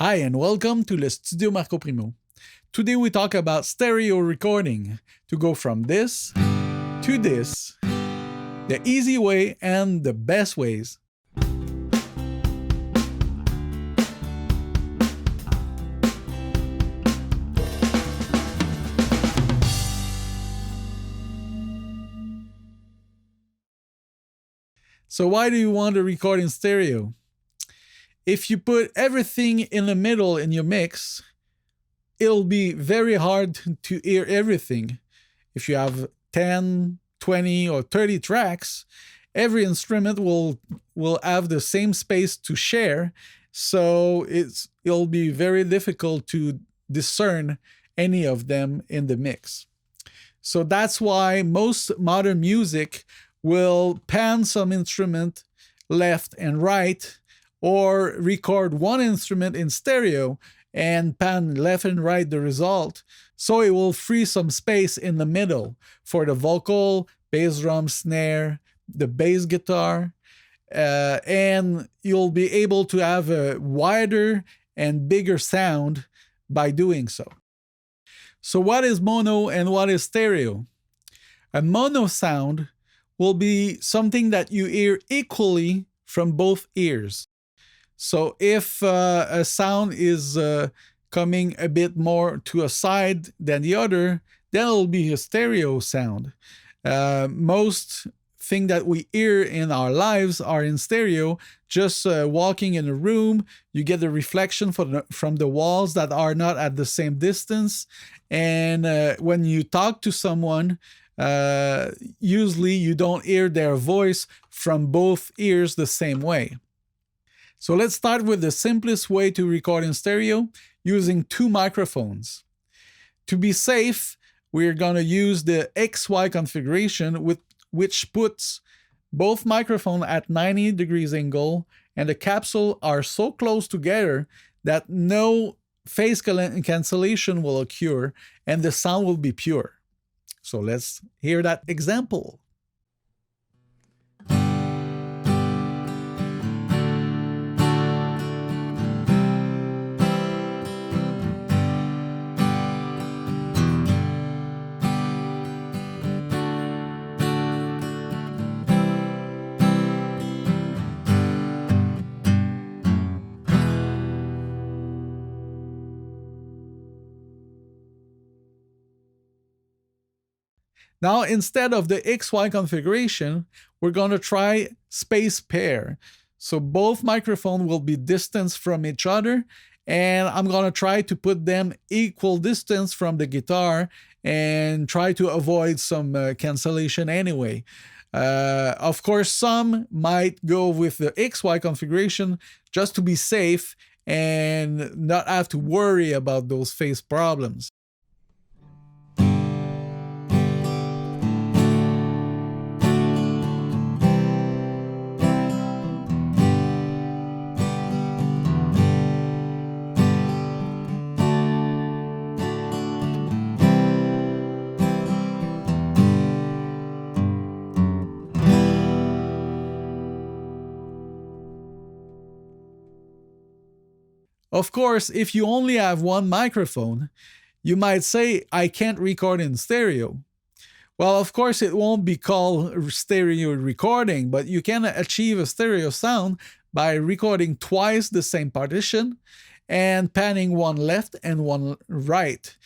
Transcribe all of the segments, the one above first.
Hi and welcome to the Studio Marco Primeau. Today we talk about stereo recording, to go from this to this, the easy way and the best ways. So why do you want to record in stereo? If you put everything in the middle in your mix, it'll be very hard to hear everything. If you have 10, 20, or 30 tracks, every instrument will have the same space to share, so it'll be very difficult to discern any of them in the mix. So that's why most modern music will pan some instrument left and right, or record one instrument in stereo and pan left and right the result, so it will free some space in the middle for the vocal, bass drum, snare, the bass guitar, and you'll be able to have a wider and bigger sound by doing so. So what is mono and what is stereo? A mono sound will be something that you hear equally from both ears. So if a sound is coming a bit more to a side than the other, then it'll be a stereo sound. Most thing that we hear in our lives are in stereo. Just walking in a room, you get the reflection from the walls that are not at the same distance. And when you talk to someone, usually you don't hear their voice from both ears the same way. So let's start with the simplest way to record in stereo, using two microphones. To be safe, we're going to use the XY configuration, which puts both microphones at 90 degrees angle, and the capsule are so close together that no phase cancellation will occur and the sound will be pure. So let's hear that example. Now, instead of the XY configuration, we're going to try space pair. So both microphones will be distanced from each other, and I'm going to try to put them equal distance from the guitar and try to avoid some cancellation anyway. Of course, some might go with the XY configuration just to be safe and not have to worry about those phase problems. Of course, if you only have one microphone, you might say, I can't record in stereo. Well, of course, it won't be called stereo recording, but you can achieve a stereo sound by recording twice the same partition and panning one left and one right.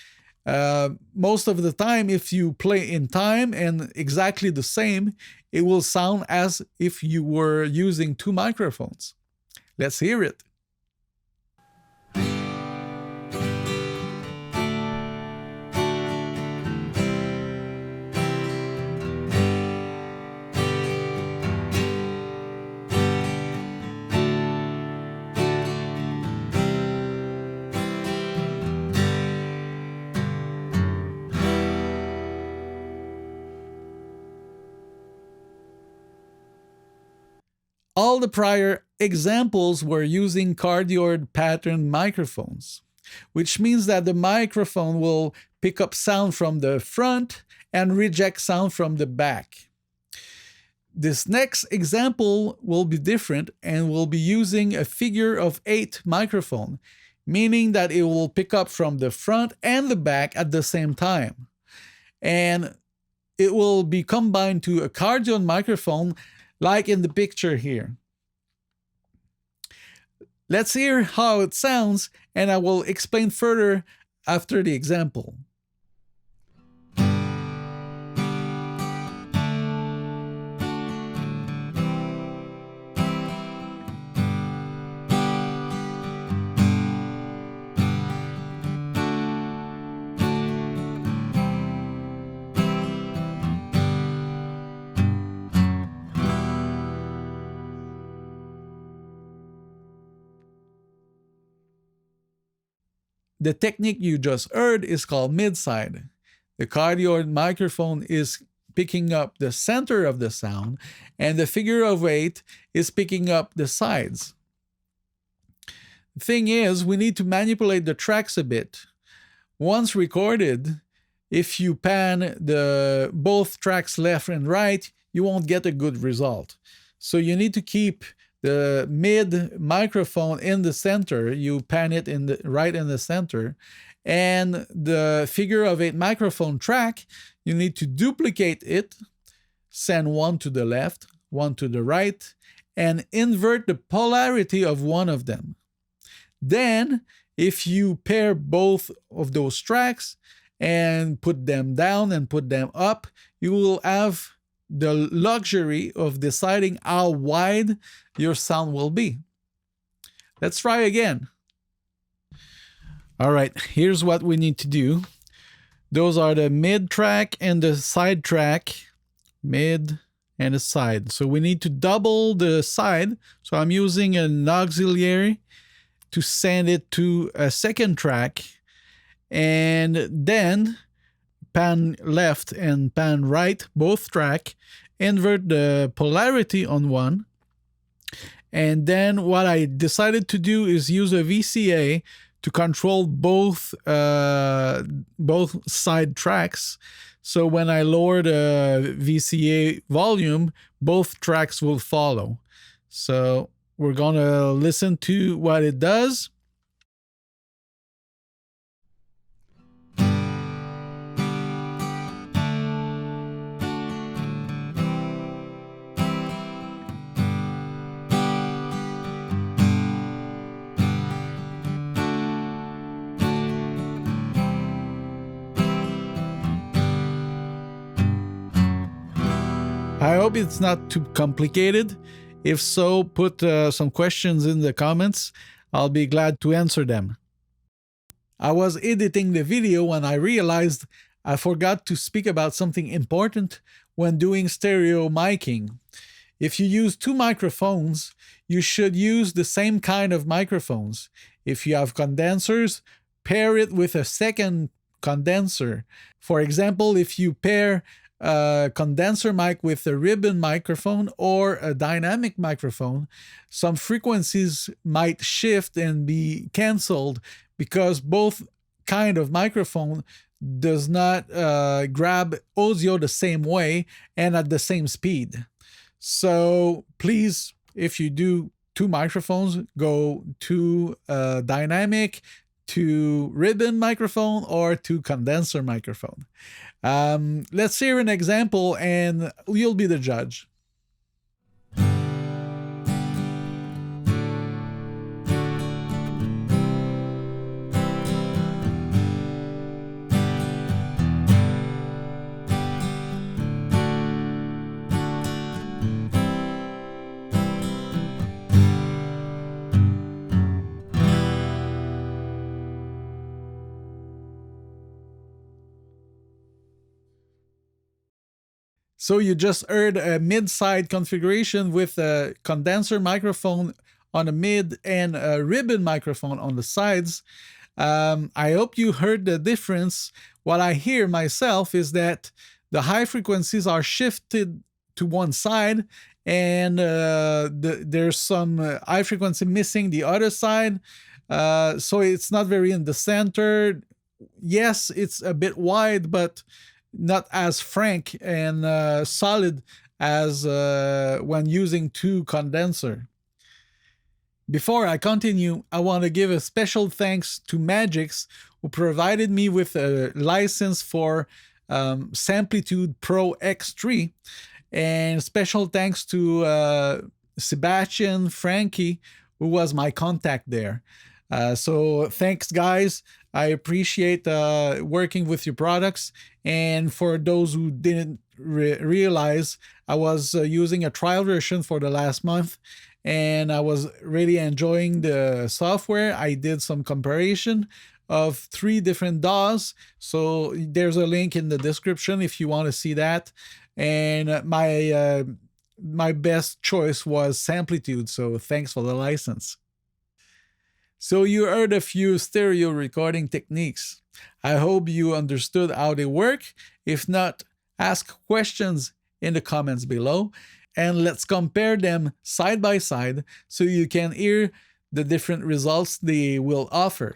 Most of the time, if you play in time and exactly the same, it will sound as if you were using two microphones. Let's hear it. All the prior examples were using cardioid pattern microphones, which means that the microphone will pick up sound from the front and reject sound from the back. This next example will be different and we'll be using a figure of 8 microphone. meaning that it will pick up from the front and the back at the same time. And it will be combined to a Cardioid microphone like in the picture here. Let's hear how it sounds, and I will explain further after the example. The technique you just heard is called Midside. The cardioid microphone is picking up the center of the sound, and the figure of 8 is picking up the sides. The thing is, we need to manipulate the tracks a bit. Once recorded, if you pan both tracks left and right, you won't get a good result. So you need to keep the mid microphone in the center. You pan it right in the center. And the figure of 8 microphone track, you need to duplicate it, send one to the left, one to the right, and invert the polarity of one of them. Then, if you pair both of those tracks and put them down and put them up, you will have the luxury of deciding how wide your sound will be. Let's try again. All right, here's what we need to do. Those are the mid track and the side track, mid and a side. So we need to double the side. So I'm using an auxiliary to send it to a second track, and then pan left and pan right, both track, invert the polarity on one. And then what I decided to do is use a VCA to control both side tracks. So when I lower the VCA volume, both tracks will follow. So we're going to listen to what it does. I hope it's not too complicated. If so, put some questions in the comments. I'll be glad to answer them. I was editing the video when I realized I forgot to speak about something important when doing stereo miking. If you use 2 microphones, you should use the same kind of microphones. If you have condensers, pair it with a second condenser. For example, if you pair a condenser mic with a ribbon microphone or a dynamic microphone, some frequencies might shift and be canceled because both kind of microphone does not grab audio the same way and at the same speed. So please, if you do 2 microphones, go to dynamic, to ribbon microphone, or to condenser microphone. Let's hear an example and you'll be the judge. So you just heard a mid-side configuration with a condenser microphone on the mid and a ribbon microphone on the sides. I hope you heard the difference. What I hear myself is that the high frequencies are shifted to one side, and there's some high frequency missing the other side. So it's not very in the center. Yes, it's a bit wide, but not as frank and solid as when using 2 condenser. Before I continue, I want to give a special thanks to Magix, who provided me with a license for Samplitude Pro X3. And special thanks to Sebastian Frankie, who was my contact there. So thanks, guys. I appreciate working with your products. And for those who didn't realize, I was using a trial version for the last month, and I was really enjoying the software. I did some comparison of 3 different DAWs. So there's a link in the description if you want to see that. And my best choice was Samplitude. So thanks for the license. So you heard a few stereo recording techniques. I hope you understood how they work. If not, ask questions in the comments below, and let's compare them side by side so you can hear the different results they will offer.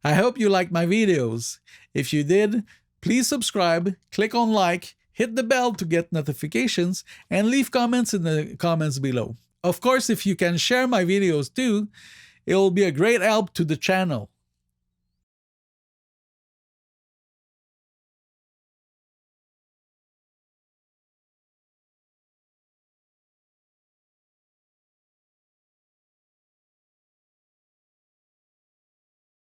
I hope you liked my videos. If you did, please subscribe, click on like, hit the bell to get notifications, and leave comments in the comments below. Of course, if you can share my videos too, it will be a great help to the channel.